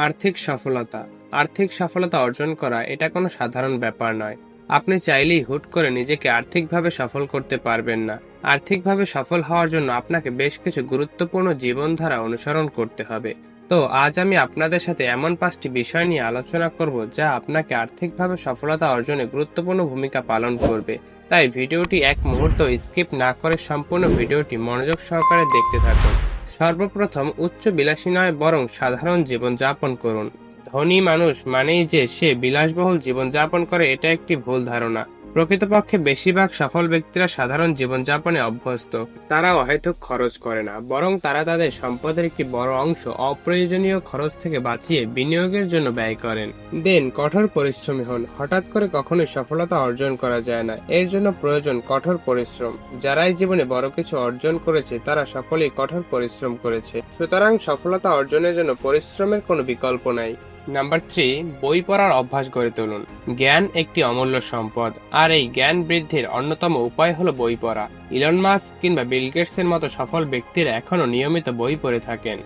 আর্থিক সফলতা। আর্থিক সফলতা অর্জন করা এটা কোনো সাধারণ ব্যাপার নয়। আপনি চাইলেই হুট করে নিজেকে আর্থিকভাবে সফল করতে পারবেন না। আর্থিকভাবে সফল হওয়ার জন্য আপনাকে বেশ কিছু গুরুত্বপূর্ণ জীবনধারা অনুসরণ করতে হবে। তো আজ আমি আপনাদের সাথে এমন 5টি বিষয় নিয়ে আলোচনা করব যা আপনাকে আর্থিকভাবে সফলতা অর্জনে গুরুত্বপূর্ণ ভূমিকা পালন করবে। তাই ভিডিওটি এক মুহূর্ত স্কিপ না করে সম্পূর্ণ ভিডিওটি মনোযোগ সহকারে দেখতে থাকুন। সর্বপ্রথম, উচ্চ বিলাসী নয় বরং সাধারণ জীবন যাপন করুন। ধনী মানুষ মানেই যে সে বিলাসবহুল জীবনযাপন করে, এটা একটি ভুল ধারণা। প্রকৃতপক্ষে বেশিরভাগ সফল ব্যক্তিরা সাধারণ জীবনযাপনে অভ্যস্ত। তারা অহেতুক খরচ করে না, বরং তারা তাদের সম্পদের একটি বড় অংশ অপ্রয়োজনীয় খরচ থেকে বাঁচিয়ে বিনিয়োগের জন্য ব্যয় করেন। কঠোর পরিশ্রমী হন। হঠাৎ করে কখনোই সফলতা অর্জন করা যায় না, এর জন্য প্রয়োজন কঠোর পরিশ্রম। যারাই জীবনে বড় কিছু অর্জন করেছে তারা সকলেই কঠোর পরিশ্রম করেছে, সুতরাং সফলতা অর্জনের জন্য পরিশ্রমের কোনো বিকল্প নাই। নাম্বার 3, বই পড়ার অভ্যাস গড়ে তুলুন। জ্ঞান একটি অমূল্য সম্পদ, আর এই জ্ঞান বৃদ্ধির অন্যতম উপায় হলো বই পড়া। ইলন মাস্ক কিংবা বিল গেটসের মতো সফল ব্যক্তিরা এখনও নিয়মিত বই পড়ে থাকেন।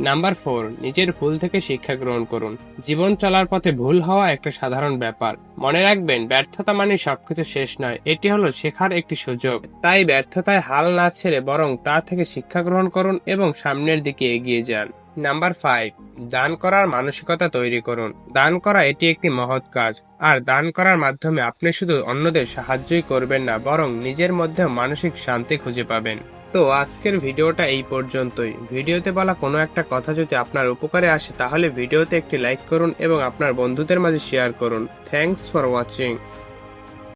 নাম্বার 4, নিজের ভুল থেকে শিক্ষা গ্রহণ করুন। জীবন চলার পথে ভুল হওয়া একটা সাধারণ ব্যাপার। মনে রাখবেন, ব্যর্থতা মানে সবকিছু শেষ নয়, এটি হলো শেখার একটি সুযোগ। তাই ব্যর্থতায় হাল না ছেড়ে বরং তা থেকে শিক্ষা গ্রহণ করুন এবং সামনের দিকে এগিয়ে যান। নাম্বার 5, দান করার মানসিকতা তৈরি করুন। দান করা এটি একটি মহৎ কাজ, আর দান করার মাধ্যমে আপনি শুধু অন্যদের সাহায্যই করবেন না, বরং নিজের মধ্যেও মানসিক শান্তি খুঁজে পাবেন। তো আজকের ভিডিওটা এই পর্যন্তই। ভিডিওতে বলা কোনো একটা কথা যদি আপনার উপকারে আসে তাহলে ভিডিওতে একটি লাইক করুন এবং আপনার বন্ধুদের মাঝে শেয়ার করুন। Thanks for watching.